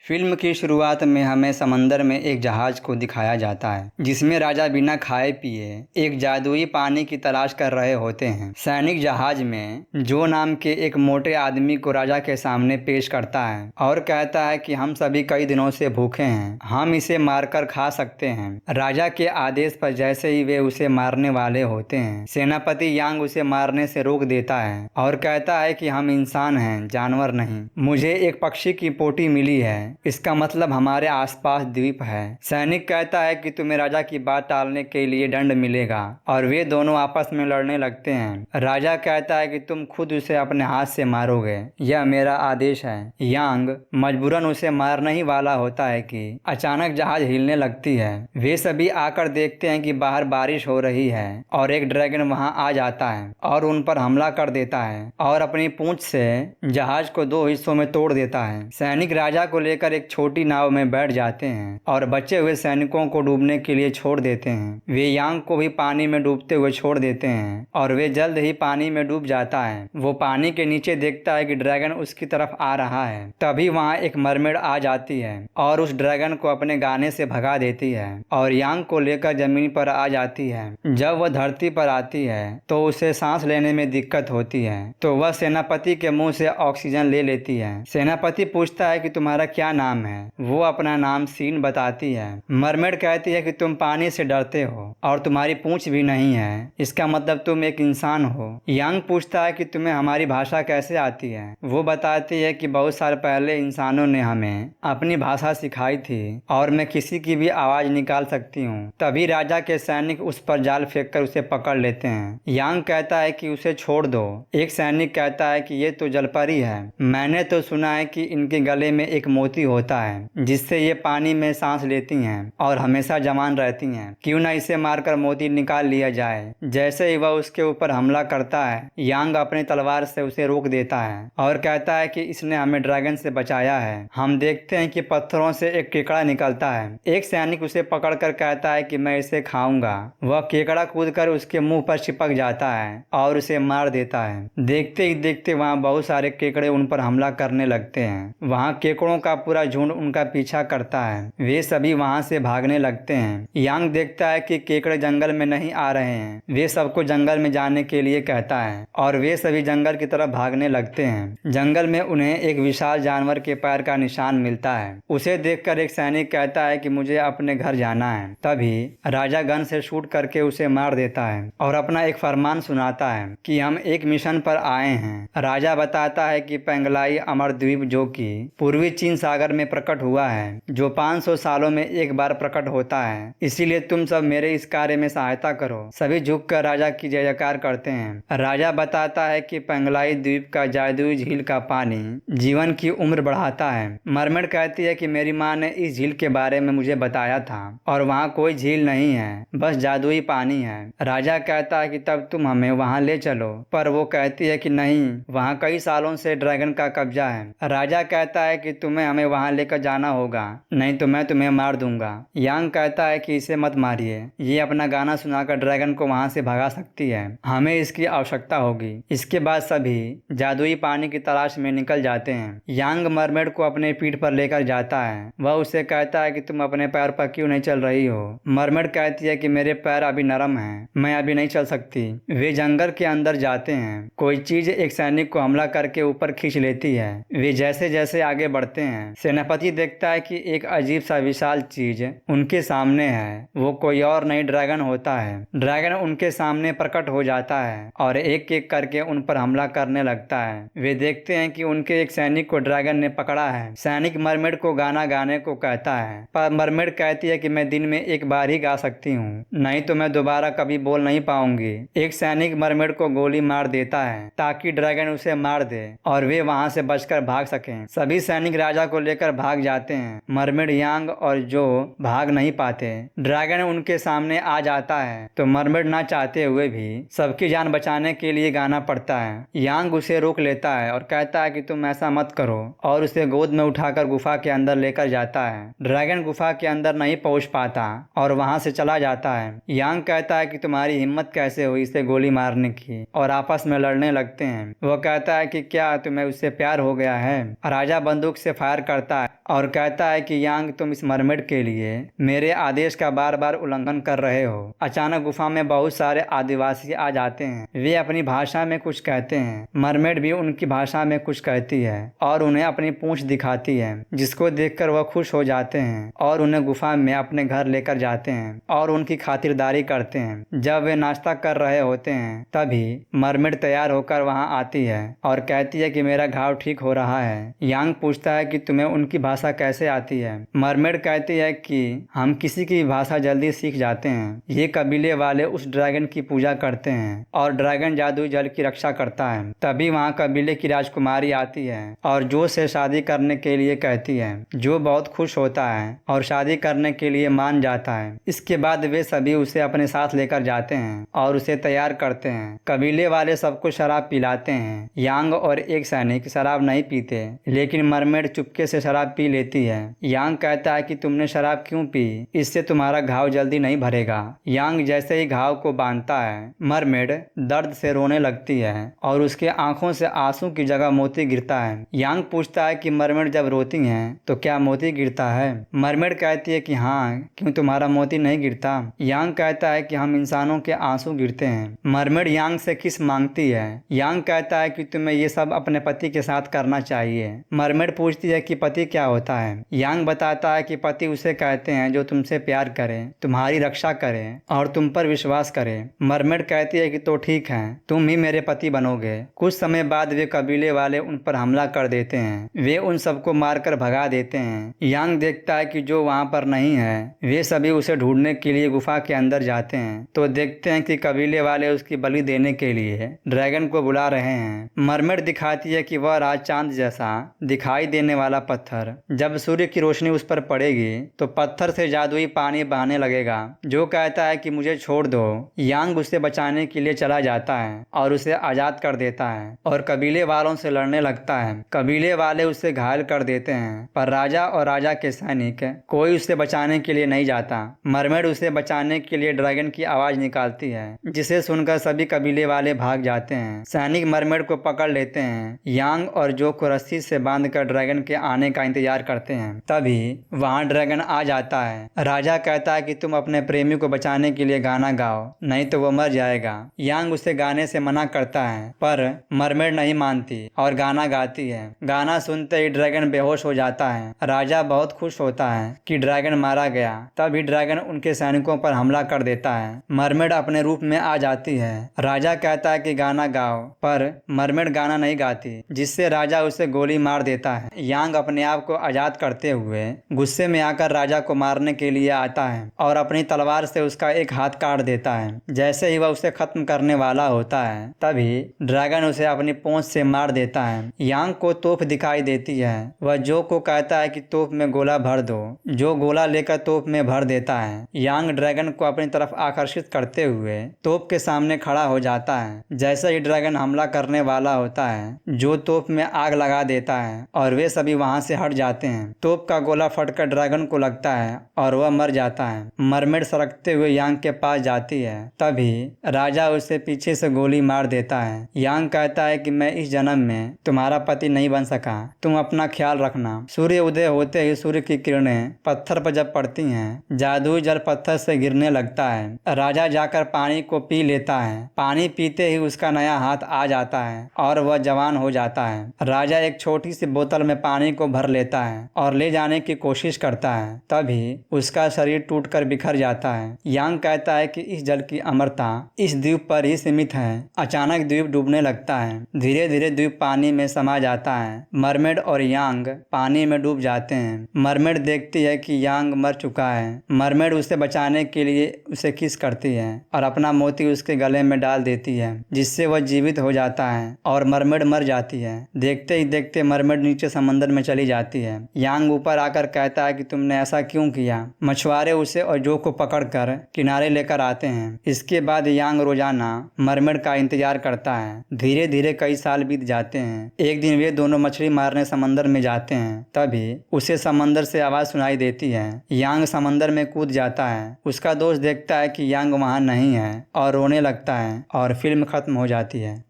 Film की शुरुआत में हमें समंदर में एक जहाज को दिखाया जाता है जिसमें राजा बिना खाए पिए एक जादुई पानी की तलाश कर रहे होते हैं। सैनिक जहाज में जो नाम के एक मोटे आदमी को राजा के सामने पेश करता है और कहता है कि हम सभी कई दिनों से भूखे हैं, हम इसे मारकर खा सकते हैं। राजा के आदेश पर जैसे ही वे उसे मारने वाले होते हैं, सेनापति यांग उसे मारने से रोक देता है और कहता है कि हम इंसान हैं, जानवर नहीं। मुझे एक पक्षी की पोटी मिली है, इसका मतलब हमारे आसपास द्वीप है। सैनिक कहता है कि तुम्हें राजा की बात टालने के लिए दंड मिलेगा और वे दोनों आपस में लड़ने लगते हैं। राजा कहता है कि तुम खुद उसे अपने हाथ से मारोगे, यह मेरा आदेश है। यांग मजबूरन उसे मारने ही वाला होता है कि अचानक जहाज हिलने लगती है। वे सभी आकर देखते हैं कि बाहर बारिश हो रही है और एक ड्रैगन वहां आ जाता है और उन पर हमला कर देता है और अपनी पूंछ से जहाज को दो हिस्सों में तोड़ देता है। सैनिक राजा को लेकर एक छोटी नाव में बैठ जाते हैं और बचे हुए सैनिकों को डूबने के लिए छोड़ देते हैं। वे यांग को भी पानी में डूबते हुए छोड़ देते हैं और वे जल्द ही पानी में डूब जाता है। वो पानी के नीचे देखता है कि ड्रैगन उसकी तरफ आ रहा है। तभी वहाँ एक मरमेड आ जाती है और उस ड्रैगन को अपने गाने से भगा देती है और यांग को लेकर जमीन पर आ जाती है। जब वह धरती पर आती है तो उसे सांस लेने में दिक्कत होती है, तो वह सेनापति के मुंह से ऑक्सीजन ले लेती है। सेनापति पूछता है कि तुम्हारा क्या नाम है। वो अपना नाम सीन बताती है। मरमेड कहती है कि तुम पानी से डरते हो और तुम्हारी पूंछ भी नहीं है, इसका मतलब तुम एक इंसान हो। यांग पूछता है कि तुम्हें हमारी भाषा कैसे आती है। वो बताती है कि बहुत साल पहले इंसानों ने हमें अपनी भाषा सिखाई थी और मैं किसी की भी आवाज निकाल सकती हूँ। तभी राजा के सैनिक उस पर जाल फेंककर उसे पकड़ लेते हैं। यांग कहता है कि उसे छोड़ दो। एक सैनिक कहता है कि ये तो जलपरी है, मैंने तो सुना है कि इनके गले में एक मोती होता है जिससे ये पानी में सांस लेती हैं और हमेशा जवान रहती हैं। क्यों ना इसे मारकर मोती निकाल लिया जाए। जैसे ही वह उसके ऊपर हमला करता है, यांग अपनी तलवार से उसे रोक देता है और कहता है कि इसने हमें ड्रैगन से बचाया है। हम देखते हैं कि पत्थरों से एक केकड़ा निकलता है। एक सैनिक उसे पकड़कर कहता है कि मैं इसे खाऊंगा। वह केकड़ा कूदकर उसके मुंह पर चिपक जाता है और उसे मार देता है। देखते ही देखते वहाँ बहुत सारे केकड़े उन पर हमला करने लगते हैं। वहाँ केकड़ों का पूरा झुंड उनका पीछा करता है। वे सभी वहां से भागने लगते हैं। यांग देखता है कि केकड़े जंगल में नहीं आ रहे हैं। वे सबको जंगल में जाने के लिए कहता है और वे सभी जंगल की तरफ भागने लगते हैं। जंगल में उन्हें एक विशाल जानवर के पैर का निशान मिलता है। उसे देखकर एक सैनिक कहता है कि मुझे अपने घर जाना है। तभी राजा गन से शूट करके उसे मार देता है और अपना एक फरमान सुनाता है कि हम एक मिशन पर आए हैं। राजा बताता है कि पेंगलाई अमर द्वीप जो कि पूर्वी चीन सागर में प्रकट हुआ है, जो 500 सालों में एक बार प्रकट होता है, इसीलिए तुम सब मेरे इस कार्य में सहायता करो। सभी झुककर राजा की जय जयकार करते हैं। राजा बताता है कि पेंगलाई द्वीप का जादुई झील का पानी जीवन की उम्र बढ़ाता है। मरमेड कहती है कि मेरी माँ ने इस झील के बारे में मुझे बताया था और वहाँ कोई झील नहीं है, बस जादुई पानी है। राजा कहता है कि तब तुम हमें वहाँ ले चलो, पर वो कहती है कि नहीं, वहाँ कई सालों से ड्रैगन का कब्जा है। राजा कहता है कि तुम्हें हमें वहाँ लेकर जाना होगा, नहीं तो मैं तुम्हें मार दूंगा। यांग कहता है कि इसे मत मारिए, ये अपना गाना सुनाकर ड्रैगन को वहाँ से भगा सकती है, हमें इसकी आवश्यकता होगी। इसके बाद सभी जादुई पानी की तलाश में निकल जाते हैं। यांग मरमेड को अपने पीठ पर लेकर जाता है। वह उसे कहता है कि तुम अपने पैर पर क्यों नहीं चल रही हो। मरमेड कहती है कि मेरे पैर अभी नरम हैं, मैं अभी नहीं चल सकती। वे जंगल के अंदर जाते हैं। कोई चीज एक सैनिक को हमला करके ऊपर खींच लेती है। वे जैसे जैसे आगे बढ़ते हैं, सेनापति देखता है कि एक अजीब सा विशाल चीज उनके सामने है। वो कोई और नहीं ड्रैगन होता है। ड्रैगन उनके सामने प्रकट हो जाता है और एक एक करके उन पर हमला करने लगता है। वे देखते हैं कि उनके एक सैनिक को ड्रैगन ने पकड़ा है। सैनिक मरमेड को गाना गाने को कहता है, पर मरमेड कहती है कि मैं दिन में एक बार ही गा सकती हूँ, नहीं तो मैं दोबारा कभी बोल नहीं पाऊंगी। एक सैनिक मरमेड को गोली मार देता है ताकि ड्रैगन उसे मार दे और वे वहां से बचकर भाग सकें। सभी सैनिक राजा को लेकर भाग जाते हैं। मरमेड, यांग और जो भाग नहीं पाते। ड्रैगन उनके सामने आ जाता है तो मरमेड ना चाहते हुए भी सबकी जान बचाने के लिए गाना पड़ता है। यांग उसे रोक लेता है और कहता है कि तुम ऐसा मत करो और उसे गोद में उठाकर गुफा के अंदर लेकर जाता है। ड्रैगन गुफा के अंदर नहीं पहुंच पाता और वहां से चला जाता है। यांग कहता है कि तुम्हारी हिम्मत कैसे हुई इसे गोली मारने की, और आपस में लड़ने लगते हैं। वो कहता है कि क्या तुम्हें उससे प्यार हो गया है। राजा बंदूक से फायर करता है और कहता है कि यांग, तुम इस मरमेड के लिए मेरे आदेश का बार बार उल्लंघन कर रहे हो। अचानक गुफा में बहुत सारे आदिवासी आ जाते हैं। वे अपनी भाषा में कुछ कहते हैं। मरमेड भी उनकी भाषा में कुछ कहती है और उन्हें अपनी पूंछ दिखाती है, जिसको देखकर वह खुश हो जाते हैं और उन्हें गुफा में अपने घर लेकर जाते हैं और उनकी खातिरदारी करते हैं। जब वे नाश्ता कर रहे होते हैं तभी मरमेड तैयार होकर वहां आती है और कहती है कि मेरा घाव ठीक हो रहा है। यांग पूछता है कि तुम्हें उनकी भाषा कैसे आती है। मरमेड कहती है कि हम किसी की भाषा जल्दी सीख जाते हैं। ये कबीले वाले उस ड्रैगन की पूजा करते हैं और ड्रैगन जादुई जल की रक्षा करता है। तभी वहाँ कबीले की राजकुमारी आती है और जो से शादी करने के लिए कहती है। जो बहुत खुश होता है और शादी करने के लिए मान जाता है। इसके बाद वे सभी उसे अपने साथ लेकर जाते हैं और उसे तैयार करते हैं। कबीले वाले सबको शराब पिलाते हैं। यांग और एक सैनिक शराब नहीं पीते, लेकिन मरमेड चुपके से शराब पी लेती है। यांग कहता है कि तुमने शराब क्यों पी? इससे तुम्हारा घाव जल्दी नहीं भरेगा। यांग जैसे ही घाव को बांधता है, मरमेड दर्द से रोने लगती है और उसके आंखों से आंसू की जगह मोती गिरता है। यांग पूछता है कि मरमेड जब रोती है तो क्या मोती गिरता है? मरमेड कहती है कि हाँ, क्यों तुम्हारा मोती नहीं गिरता? यांग कहता है कि हम इंसानों के आंसू गिरते हैं। मरमेड यांग से किस मांगती है। यांग कहता है कि तुम्हें ये सब अपने पति के साथ करना चाहिए। मरमेड पूछती है कि पति क्या होता है। यांग बताता है कि पति उसे कहते हैं जो तुमसे प्यार करे, तुम्हारी रक्षा करे और तुम पर विश्वास करे। मरमेड कहती है कि तो ठीक है, तुम ही मेरे पति बनोगे। कुछ समय बाद वे कबीले वाले उन पर हमला कर देते हैं। वे उन सबको मारकर भगा देते हैं। यांग देखता है कि जो वहाँ पर नहीं है। वे सभी उसे ढूंढने के लिए गुफा के अंदर जाते हैं तो देखते हैं कि कबीले वाले उसकी बलि देने के लिए ड्रैगन को बुला रहे हैं। मरमेड दिखाती है कि वह रात चांद जैसा दिखाई देने वाला पत्थर जब सूर्य की रोशनी उस पर पड़ेगी तो पत्थर से जादुई पानी बहने लगेगा। जो कहता है कि मुझे छोड़ दो। यांग उसे बचाने के लिए चला जाता है और उसे आजाद कर देता है और कबीले वालों से लड़ने लगता है। कबीले वाले उसे घायल कर देते हैं, पर राजा और राजा के सैनिक कोई उसे बचाने के लिए नहीं जाता। मरमेड उसे बचाने के लिए ड्रैगन की आवाज निकालती है, जिसे सुनकर सभी कबीले वाले भाग जाते हैं। सैनिक मरमेड को पकड़ लेते हैं। यांग और जो को रस्सी से बांधकर ड्रैगन के आने का इंतजार करते हैं। तभी वहां ड्रैगन आ जाता है। राजा कहता है कि तुम अपने प्रेमी को बचाने के लिए गाना गाओ, नहीं तो वो मर जाएगा। यांग उसे गाने से मना करता है, पर मरमेड नहीं मानती और गाना गाती है। गाना सुनते ही ड्रैगन बेहोश हो जाता है। राजा बहुत खुश होता है कि ड्रैगन मारा गया। तभी ड्रैगन उनके सैनिकों पर हमला कर देता है। मरमेड अपने रूप में आ जाती है। राजा कहता है कि गाना गाओ, पर मरमेड गाना नहीं गाती, जिससे राजा उसे गोली मार देता है। यांग अपने आप को आजाद करते हुए गुस्से में आकर राजा को मारने के लिए आता है और अपनी तलवार से उसका एक हाथ काट देता है। जैसे ही वह उसे खत्म करने वाला होता है, तभी ड्रैगन उसे अपनी पूंछ से मार देता है। यांग को तोप दिखाई देती है। वह जो को कहता है कि तोप में गोला भर दो। जो गोला लेकर तोप में भर देता है। यांग ड्रैगन को अपनी तरफ आकर्षित करते हुए तोप के सामने खड़ा हो जाता है। जैसे ही ड्रैगन हमला करने वाला होता है, जो तोप में आग लगा देता है और वे सभी वहां से हट जाते हैं। तोप का गोला फटकर ड्रैगन को लगता है और वह मर जाता है। मरमेड सरकते हुए यांग के पास जाती है। तभी राजा उसे पीछे से गोली मार देता है। यांग कहता है कि मैं इस जन्म में तुम्हारा पति नहीं बन सका, तुम अपना ख्याल रखना। सूर्य उदय होते ही सूर्य की किरणें पत्थर पर जब पड़ती हैं, जादुई जल पत्थर से गिरने लगता है। राजा जाकर पानी को पी लेता है। पानी पीते ही उसका नया हाथ आ जाता है और वह जवान हो जाता है। राजा एक छोटी सी बोतल में पानी को भर लेता है और ले जाने की कोशिश करता है। तभी उसका शरीर टूटकर बिखर जाता है। यांग कहता है कि इस जल की अमरता इस द्वीप पर ही सीमित है। अचानक द्वीप डूबने लगता है। धीरे धीरे द्वीप पानी में समा जाता है। मरमेड और यांग पानी में डूब जाते हैं। मरमेड देखती है कि यांग मर चुका है। मरमेड उसे बचाने के लिए उसे किस करती है और अपना मोती उसके गले में डाल देती है, जिससे वह जीवित हो जाता है और मरमेड मर जाती है। देखते ही देखते मरमेड नीचे समंदर में चली जाती है। यांग ऊपर आकर कहता है कि तुमने ऐसा क्यों किया। मछुआरे उसे और जो को पकड़कर किनारे लेकर आते हैं। इसके बाद यांग रोजाना मरमेड का इंतजार करता है। धीरे धीरे कई साल बीत जाते हैं। एक दिन वे दोनों मछली मारने समंदर में जाते हैं। तभी उसे समंदर से आवाज सुनाई देती है। यांग समंदर में कूद जाता है। उसका दोस्त देखता है कि यांग वहां नहीं है और रोने लगता है और फिल्म खत्म हो जाती है।